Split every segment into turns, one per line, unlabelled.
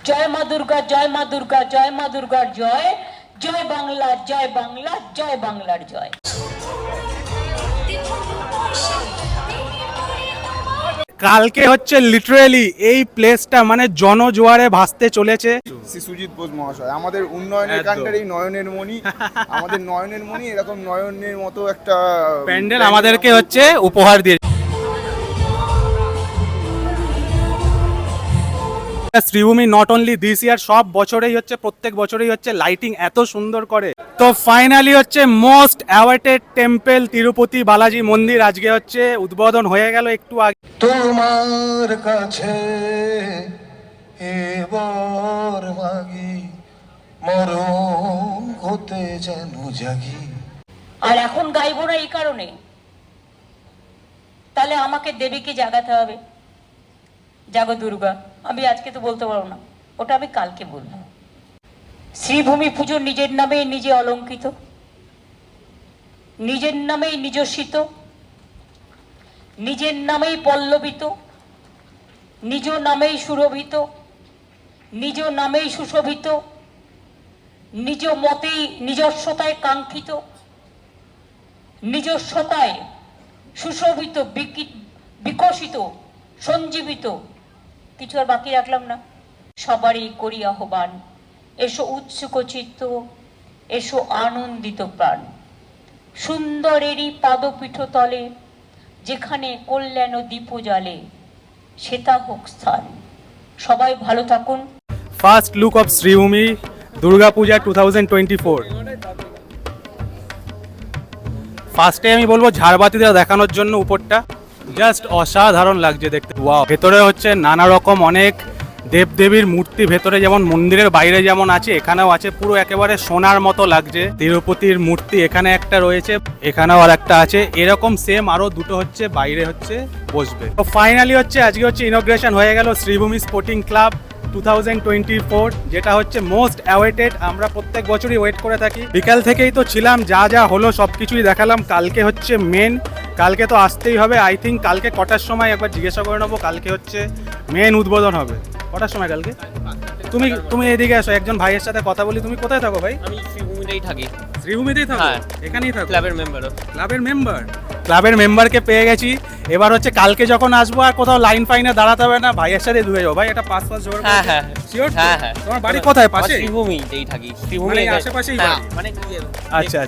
জয় মা দুর্গা, জয় মা দুর্গা, জয় মা দুর্গার জয়, জয় বাংলা, জয় বাংলা, জয় বাংলার জয়।
কালকে হচ্ছে লিটারেলি এই প্লেসটা মানে জনজোয়ারে ভাসতে চলেছে।
শ্রী সুজিত বোস মহাশয় আমাদের উন্নয়নের কাণ্ডের এই নয়নের মণি, আমাদের নয়নের মণি, এরকম নয়নের মতো একটা
প্যান্ডেল আমাদেরকে হচ্ছে উপহার দিয়ে। Sreebhumi not only this year, সব বছরেই হচ্ছে, প্রত্যেক বছরেই হচ্ছে লাইটিং এত সুন্দর করে। তো ফাইনালি হচ্ছে মোস্ট অ্যাওয়ার্টেড টেম্পল তিরুপতি বালাজি মন্দির আজকে হচ্ছে উদ্বোধন হয়ে গেল একটু আগে।
তোমার কাছে এবার মাগি মরণ হতে যেন জাগি।
আর এখন গাইব না এই কারণে, তাহলে আমাকে দেবীকে জাগাতে হবে, জাগো দুর্গা। আমি আজকে তো বলতে পারবো না, ওটা আমি কালকে বলবো। শ্রীভূমি পুজো নিজের নামেই নিজে অলঙ্কিত, নিজের নামেই নিজস্বিত, নিজের নামেই পল্লবিত, নিজ নামেই সুরভিত, নিজ নামেই সুশোভিত, নিজ মতেই নিজস্বতায় কাঙ্ক্ষিত, নিজস্বতায় সুশোভিত, বিকশিত, সঞ্জীবিত। কিছু আর বাকি রাখলাম না। সবারই করি আহ্বান, এসো উৎসুক চিত্ত, এসো আনন্দিত প্রাণ, সুন্দরেরই পাদপীঠ তলে, যেখানে কল্যাণ দীপ জ্বালে, সেটা হোক স্থান। সবাই ভালো থাকুন।
First look of Sreebhumi Durga Puja 2024। ফার্স্টে আমি বলবো ঝাড়বাতিটা দেখানোর জন্য উপরটা জাস্ট অসাধারণ লাগছে দেখতে। ওয়াও, ভেতরে হচ্ছে নানা রকম অনেক দেবদেবীর মূর্তি, ভেতরে যেমন মন্দিরের বাইরে যেমন আছে এখানেও আছে, পুরো একেবারে সোনার মতো লাগছে। তিরুপতির মূর্তি এখানে একটা রয়েছে, এখানেও আর একটা আছে, এরকম সেম আরো দুটো হচ্ছে বাইরে হচ্ছে বসবে। তো ফাইনালি হচ্ছে আজকে হচ্ছে ইনগ্রেশন হয়ে গেল শ্রীভূমি স্পোর্টিং ক্লাব 2024, যেটা হচ্ছে মোস্ট অ্যাওয়েটেড। আমরা প্রত্যেক বছরই ওয়েট করে থাকি। বিকাল থেকেই তো ছিলাম, যা যা হলো সব কিছুই দেখালাম। কালকে হচ্ছে মেন, কালকে তো আসতেই হবে। আই থিঙ্ক কালকে কটার সময় একবার জিজ্ঞাসা করে নেবো। কালকে হচ্ছে মেন উদ্বোধন হবে কটার সময় কালকে? তুমি এদিকে আসো, একজন ভাইয়ের সাথে কথা বলি। তুমি কোথায় থাকো ভাই?
আমি শ্রীভূমিতেই থাকি।
শ্রীভূমিতেই থাকো?
হ্যাঁ।
এখানেই থাকো?
ক্লাবের মেম্বারও।
ক্লাবের মেম্বারকে পেয়ে গেছি। এবার হচ্ছে কালকে যখন আসবো আর কোথাও লাইন ফাইনে দাঁড়াতে হবে না, ভাইয়ের সাথে ধুয়ে যাবো। ভাই এটা পাস জোগাড় করে?
হ্যাঁ।
শিওর?
হ্যাঁ।
তোমার বাড়ি কোথায়? পাশে?
শ্রীভূমিতেই থাকি।
মানে আশেপাশেই বাড়ি?
মানে
আচ্ছা।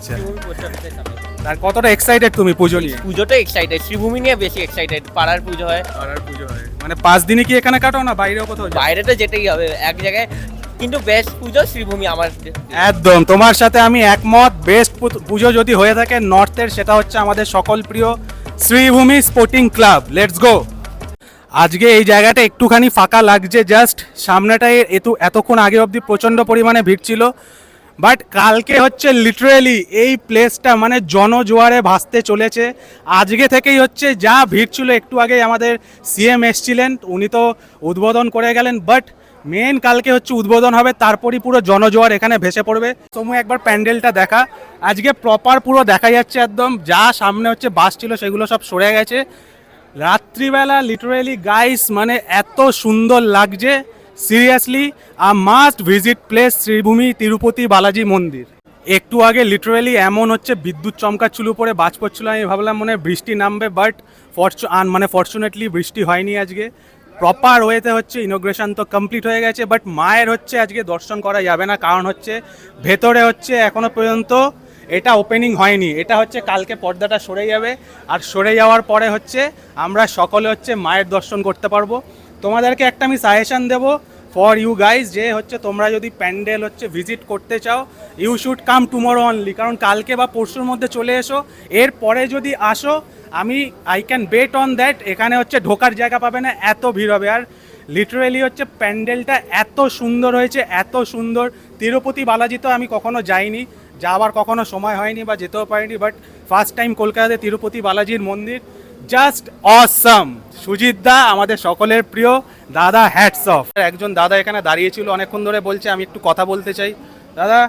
আর কতটা এক্সাইটেড তুমি পুজো নিয়ে?
পুজোটা এক্সাইটেড, শ্রীভূমি নিয়ে বেশি এক্সাইটেড। পাড়ার পুজো হয়।
মানে 5 দিনই কি এখানে কাটাও না বাইরেও কোথাও যাও?
বাইরে তো যেতেই হবে এক জায়গায়, কিন্তু বেস্ট পুজো শ্রীভূমি আমার।
একদম তোমার সাথে আমি একমত। বেস্ট পুজো যদি হয়ে থাকে নর্থের, সেটা হচ্ছে আমাদের সকল প্রিয় Sreebhumi sporting club. Let's go. আজকে এই জায়গাটা একটুখানি ফাঁকা লাগছে, জাস্ট সামনেটায় এতক্ষণ আগে অবধি প্রচণ্ড পরিমাণে ভিড় ছিল। বাট কালকে হচ্ছে লিটারেলি এই প্লেসটা মানে জনজোয়ারে ভাসতে চলেছে। আজকে থেকেই হচ্ছে যা ভিড় ছিল, একটু আগেই আমাদের সিএম এসছিলেন, উনি তো উদ্বোধন করে গেলেন। বাট মেন কালকে হচ্ছে উদ্বোধন হবে, তারপরই পুরো জনজোয়ার এখানে ভেসে পড়বে। তুমি একবার প্যান্ডেলটা দেখা, আজকে প্রপার পুরো দেখা যাচ্ছে একদম। যা সামনে হচ্ছে বাস ছিল সেগুলো সব সরে গেছে। রাত্রিবেলা লিটারেলি গাইস মানে এত সুন্দর লাগছে। Seriously a must visit place Sreebhumi Tirupati Balaji মন্দির। একটু আগে লিটারেলি এমন হচ্ছে বিদ্যুৎ চমকাচ্ছিল, উপরে বাজ পড়ছিল। আমি ভাবলাম মনে বৃষ্টি নামবে, বাট ফরচুনেটলি বৃষ্টি হয়নি আজকে। প্রপার ওয়েতে হচ্ছে ইনোগ্রেশন তো কমপ্লিট হয়ে গেছে, বাট মায়ের হচ্ছে আজকে দর্শন করা যাবে না, কারণ হচ্ছে ভেতরে হচ্ছে এখনো পর্যন্ত এটা ওপেনিং হয়নি। এটা হচ্ছে কালকে পর্দাটা সরে যাবে, আর সরে যাওয়ার পরে হচ্ছে আমরা সকলে হচ্ছে মায়ের দর্শন করতে পারবো। তোমাদেরকে একটা আমি সাজেশন দেবো ফর ইউ গাইজ, যে হচ্ছে তোমরা যদি প্যান্ডেল হচ্ছে ভিজিট করতে চাও, you should come tomorrow only. কারণ কালকে বা পরশুর মধ্যে চলে এসো, এরপরে যদি আসো I can bet on that এখানে হচ্ছে ঢোকার জায়গা পাবে না, এত ভিড় হবে। আর লিটারেলি হচ্ছে প্যান্ডেলটা এত সুন্দর হয়েছে, এত সুন্দর। তিরুপতি বালাজি তো আমি কখনো যাইনি, যাওয়ার কখনো সময় হয়নি বা যেতেও পারিনি, বাট ফার্স্ট টাইম কলকাতাতে তিরুপতি বালাজির মন্দির, জাস্ট অসাম। সুজিত দা আমাদের সকলের প্রিয় দাদা, হ্যাটস অফ। একজন দাদা এখানে দাঁড়িয়েছিল অনেকক্ষণ ধরে, বলছে আমি একটু কথা বলতে চাই। দাদা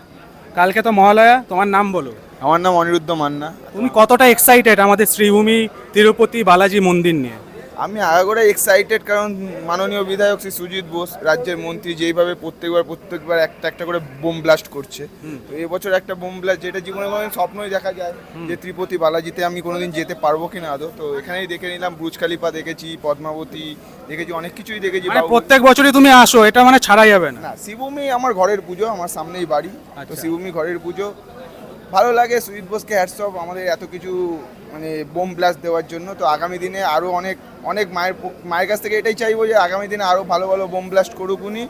কালকে তো মহালয়া, তোমার নাম বলো।
আমার নাম অনিরুদ্ধ মান্না।
তুমি কতটা এক্সাইটেড আমাদের শ্রীভূমি তিরুপতি বালাজি মন্দির নিয়ে?
আমি আগাগোড়া এক্সাইটেড, কারণ মাননীয় বিধায়ক শ্রী সুজিত বোস রাজ্যের মন্ত্রী যেইভাবে প্রত্যেকবার একটা করে বোম ব্লাস্ট করছে, তো এবছর একটা বোম ব্লাস্ট যেটা জীবনে কোনোদিন স্বপ্নই দেখা যায় যে ত্রিপতি বালাজিতে আমি কোনোদিন যেতে পারবো কিনা আদৌ। তো এখানেই দেখে নিলাম, বুর্জ খালিফা দেখেছি, পদ্মাবতী দেখেছি, অনেক কিছুই দেখেছি।
মানে প্রত্যেক বছরই তুমি আসো, এটা মানে ছাড়া যাবে না।
না, শ্রীভূমি আমার ঘরের পুজো, আমার সামনেই বাড়ি, তো
আচ্ছা।
শ্রীভূমি ঘরের পুজো। ভালো লাগে, সুজিত বোসকে হ্যাটস অফ আমাদের এত কিছু মানে বোম ব্লাস্ট দেওয়ার জন্য। তো আগামী দিনে আরও অনেক মায়ের কাছ থেকে এটাই চাইবো যে আগামী দিনে আরও ভালো ভালো বোম ব্লাস্ট করুক উনি,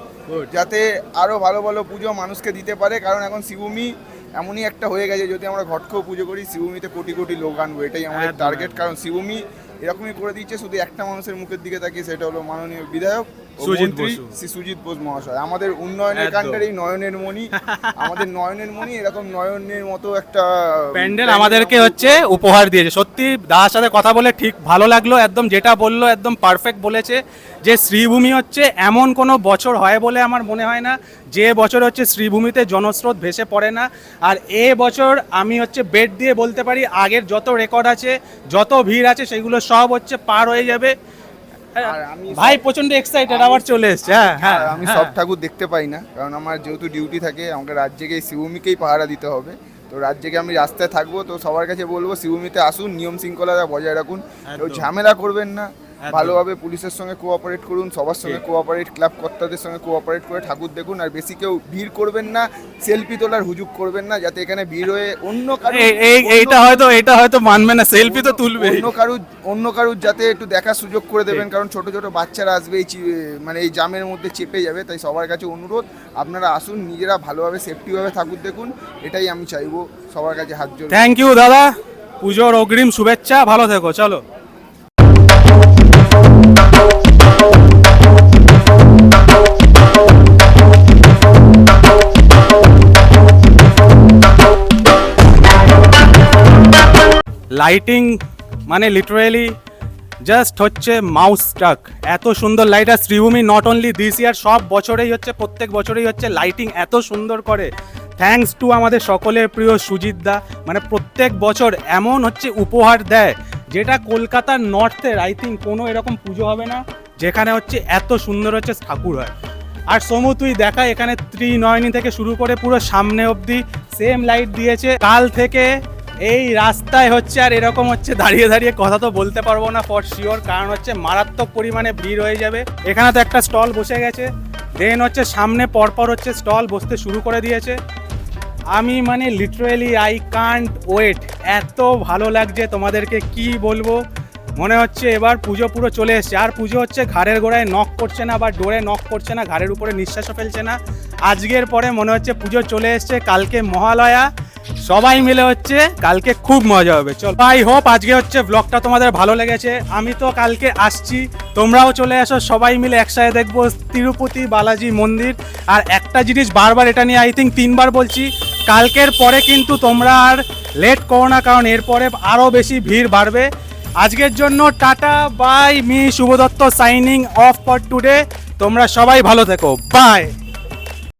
যাতে আরও ভালো ভালো পুজো মানুষকে দিতে পারে। কারণ এখন শ্রীভূমি এমনই একটা হয়ে গেছে, যদি আমরা ঘটকেও পুজো করি, শ্রীভূমিতে কোটি কোটি লোক আনবো, এটাই আমাদের
একদম,
টার্গেট। কারণ শ্রীভূমি এরকমই করে দিচ্ছে, শুধু একটা মানুষের মুখের দিকে তাকিয়ে, সেটা হলো মাননীয় বিধায়ক ও
সুজিত
মন্ত্রী
বসু।
শ্রী সুজিত বোস মহাশয়, আমাদের উন্নয়নের
একদম।
কাণ্ডের এই নয়নের মণি, আমাদের নয়নের মণি, এরকম নয়নের মতো একটা
প্যান্ডেল আমাদেরকে হচ্ছে উপহার দিয়েছে। সত্যি দাদার সাথে কথা বলে ঠিক ভালো লাগলো, একদম যেটা বললো একদম পারফেক্ট বলেছে, যে শ্রীভূমি হচ্ছে এমন কোনো বছর হয় বলে আমার মনে হয় না যে বছর হচ্ছে শ্রীভূমিতে জনস্রোত ভেসে পড়ে না। আর এ বছর আমি হচ্ছে বেড দিয়ে বলতে পারি আগের যত রেকর্ড আছে, যত ভিড় আছে, সেগুলো সব হচ্ছে পার হয়ে যাবে।
আর আমি
ভাই প্রচন্ড এক্সাইটেড, আবার চলে এসছে। হ্যাঁ হ্যাঁ,
আমি সব ঠাকুর দেখতে পাই না, কারণ আমার যেহেতু ডিউটি থাকে, আমাকে রাজ্যকে এই শ্রীভূমিকেই পাহারা দিতে হবে। তো রাজ্যকে আমি রাস্তায় থাকবো, তো সবার কাছে বলবো শ্রীভূমিতে আসুন, নিয়ম শৃঙ্খলা বজায় রাখুন, কেউ ঝামেলা করবেন না, ভালোভাবে পুলিশের সঙ্গে কোঅপারেট করুন, সবার সঙ্গে কোঅপারেট, ক্লাব কর্তাদের সঙ্গে কোঅপারেট করে ঠাকুর দেখুন। আর বেশি কেউ ভিড় করবেন না, সেলফি তোলার হুজুগ করবেন না, যাতে এখানে ভিড় হয়ে
এটা হয়তো মানবে না, সেলফি তো তুলবে।
অন্য কারুর যাতে একটু দেখার সুযোগ করে দেবেন, কারণ ছোট ছোট বাচ্চারা আসবে, মানে এই জামের মধ্যে চেপে যাবে। তাই সবার কাছে অনুরোধ, আপনারা আসুন, নিজেরা ভালোভাবে সেফটিভাবে ঠাকুর দেখুন, এটাই আমি চাইবো সবার কাছে হাত জোড়।
থ্যাংক ইউ দাদা, পুজোর অগ্রিম শুভেচ্ছা, ভালো থেকো। চলো। লাইটিং মানে লিটারেলি জাস্ট হচ্ছে মাউস স্টাক, এত সুন্দর লাইট। আর Sreebhumi not only this year, সব বছরেই হচ্ছে, প্রত্যেক বছরেই হচ্ছে লাইটিং এত সুন্দর করে। থ্যাঙ্কস টু আমাদের সকলের প্রিয় সুজিত দা, মানে প্রত্যেক বছর এমন হচ্ছে উপহার দেয়, যেটা কলকাতার নর্থের আই থিঙ্ক কোনো এরকম পুজো হবে না যেখানে হচ্ছে এত সুন্দর হচ্ছে ঠাকুর হয়। আর সমু তুই দেখা, এখানে ত্রিনয়নী থেকে শুরু করে পুরো সামনে অবধি সেম লাইট দিয়েছে। কাল থেকে এই রাস্তায় হচ্ছে আর এরকম হচ্ছে দাঁড়িয়ে দাঁড়িয়ে কথা তো বলতে পারবো না ফর শিওর, কারণ হচ্ছে মারাত্মক পরিমাণে ভিড় হয়ে যাবে। এখানে তো একটা স্টল বসে গেছে, দেন হচ্ছে সামনে পরপর হচ্ছে স্টল বসতে শুরু করে দিয়েছে। আমি মানে লিটারেলি আই কান্ট ওয়েট, এত ভালো লাগছে তোমাদেরকে কি বলবো। মনে হচ্ছে এবার পুজো পুরো চলে এসছে। আর পুজো হচ্ছে ঘাড়ের গোড়ায় নক করছে না বা ডোরে নক করছে না, ঘাড়ের উপরে নিঃশ্বাসও ফেলছে না। আজকের পরে মনে হচ্ছে পুজো চলে এসছে, কালকে মহালয়া, সবাই মিলে হচ্ছে কালকে খুব মজা হবে। চল, আই হোপ আজকে হচ্ছে ব্লগটা তোমাদের ভালো লেগেছে। আমি তো কালকে আসছি, তোমরাও চলে আসো, সবাই মিলে একসাথে দেখবো তিরুপতি বালাজি মন্দির। আর একটা জিনিস বারবার এটা নিয়ে আই থিঙ্ক 3বার বলছি, কালকের পরে কিন্তু তোমরা আর লেট করো না, কারণ এরপরে আরও বেশি ভিড় বাড়বে। আজকের জন্য tata bye, me Shubho Dutta signing off for today. তোমরা সবাই ভালো থেকো, বাই।